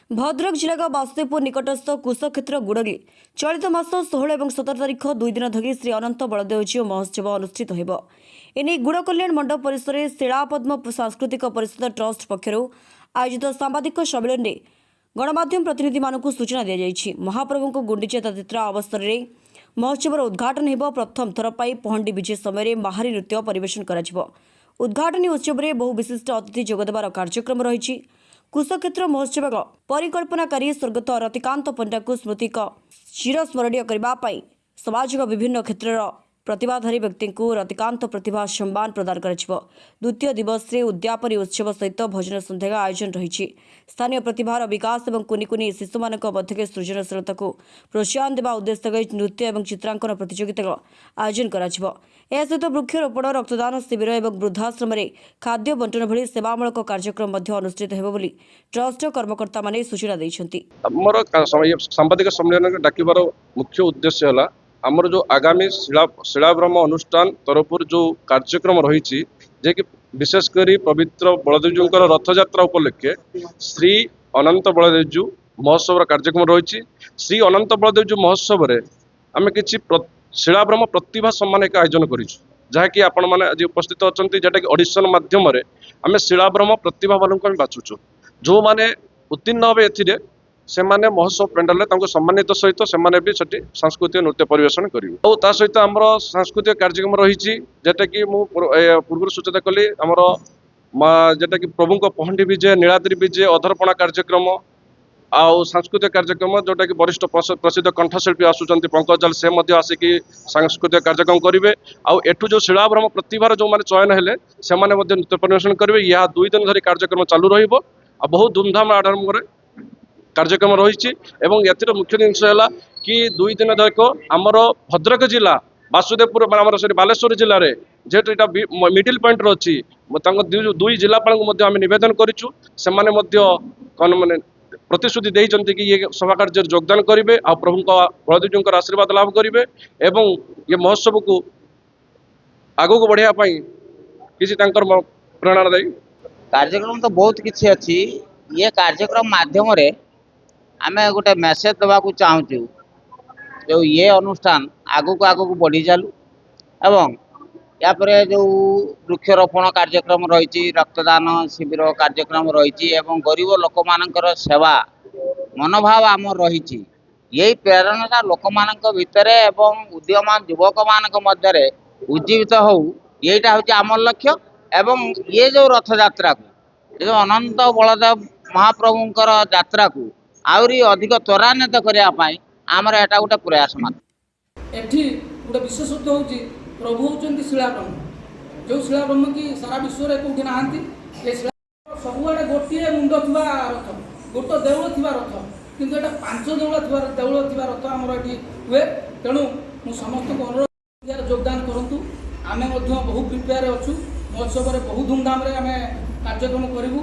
भद्रक जिला बासुदेवपुर निकटस्थ कुशक्षेत्र गुड़ली चलित मास 16 और 17 तारीख 2 दिन धरी श्री अनंत बलदेवजी महोत्सव अनुष्ठित हो। एने गुड़ कल्याण मंडप परिसर में शिलापद्म सांस्कृतिक परिषद ट्रस्ट पक्षर आयोजित सांबादिक सम्मेलन में गणमाध्यम प्रतिनिधि मानक सूचना दी जाएगी। महाप्रभु को गुंडीचा यात्रा अवसर में महोत्सव उद्घाटन हो। प्रथम थर पर पहंडी विजय समय महारी नृत्य परिवेशन कर उद्घाटनी उत्सव में बहु विशिष्ट अतिथि जोगदेवार कार्यक्रम रही। कुशक्षेत्र महोत्सव परिकल्पनाकारी स्वर्गत रतिकांत पंडा को स्मृति चिरस्मरणीय करने समाज विभिन्न क्षेत्र प्रतिभाधारी व्यक्ति को रतिकांत प्रतिभा सम्मान प्रदान कर द्वितीय दिवस में उद्यापनी उत्सव सहित भजन संध्या आयोजन रही। स्थानीय प्रतिभार विकास और कुनि कुनि शिशु मान मध्य सृजनशीलता को प्रोत्साहन देवा उद्देश्य नृत्य और चित्रांकन प्रतियोगिता आयोजन कर सहित वृक्षरोपण रक्तदान शिविर और वृद्धाश्रम में खाद्य बंटन भली सेवामूलक कार्यक्रम अनुष्ठित हो ट्रस्ट कर्मकर्ता माने सूचना देइछन्ति। हमर सांबादिक सम्मेलन डाकिबार मुख्य उद्देश्य है आमर जो आगामी शिलाब्रह्म अनुष्ठान तरफ जो कार्यक्रम रही जे कि विशेषकर पवित्र बलदेवजी रथ यात्रा उपलक्षे श्री अनंत बलदेवजी महोत्सव कार्यक्रम रही। श्री अनंत बलदेवजी महोत्सव आम कि शिलाब्रह्म प्रतिभा सम्मान एक आयोजन करूँ जहाँकि आपण मैंने आज उपस्थित अच्छा जोटा कि ऑडिशन मध्यम आम शिलाब्रह्म प्रतिभा मान बाछुचु जो मैंने उत्तीर्ण हे ए से माने महोत्सव पेंडाल सम्मानित सहित से भी सांस्कृतिक नृत्य परिवेशन करेंगे और सहित आम सांस्कृतिक कार्यक्रम रही जेटा कि पूर्व सूचना कली आमर जेटा कि प्रभु पहंडी विजय नीलाद्री विजय अधरपणा कार्यक्रम आउ सांस्कृतिक कार्यक्रम जोटा कि वरिष्ठ प्रसिद्ध कंठशिल्पी आसुंच पंकज से आसिकी सांस्कृतिक कार्यक्रम करेंगे आउ एठू जो शिलाब्रह्म प्रतिभार जो मैंने चयन हेले से नृत्य परिवेशन करेंगे। यह 2 दिन धरी कार्यक्रम चालू रहिबो आ बहुत धूमधाम आडम्बर कार्यक्रम रही। मुख्य जिनस है कि 2 दिन तक आमर भद्रक जिला बासुदेवपुर बालेश्वर जिले में जेहेतु यहाँ मिडिल पॉइंट अच्छी 2 जिलापाल को नवेदन करूँ से माने प्रतिश्रुति देते कि ये सभा कार्य योगदान करेंगे आ प्रभु बलदेवजी आशीर्वाद लाभ करेंगे एवं ये महोत्सव को आगू को बढ़ाई किसी प्रेरणादायी कार्यक्रम तो बहुत किसी अच्छी। ये कार्यक्रम माध्यम आम गोटे मेसेज देवा चाहूँ जो ये अनुष्ठान आगू को बढ़ी चालू एवं यापर जो वृक्षरोपण कार्यक्रम रही रक्तदान शिविर कार्यक्रम रही एवं गरीब लोक मानकर सेवा मनोभाव आम रही यही प्रेरणा लोक मान भितर एवं उद्यमान युवक मान मध्य उज्जीवित हो यहीटा हूँ आम लक्ष्य एवं ये जो रथ यात्रा को जो अनंत बलदेव महाप्रभुंकर यात्रा को आहरी अधिक त्वरान्वित करने आमर एटा गोटे प्रयास मात्र। एठी गोटे विशेषत्व होची प्रभु होचंती शिलाब्रह्म जो शिलाब्रह्म की सारा विश्व रे कोठी नाहंती ए शिला सबुआडे गोटिए मुंड थिबा रथ गोटे देउळ थिबा रथ किंतु एटा 5 देउळ थिबा रथ हमर एठी हुए। तेणु मु समस्त को अनुरोध योगदान करंतु आमे मध्य बहु प्रिपेयर अछु महोत्सव रे बहु धूमधाम रे आमे कार्यक्रम करिवु।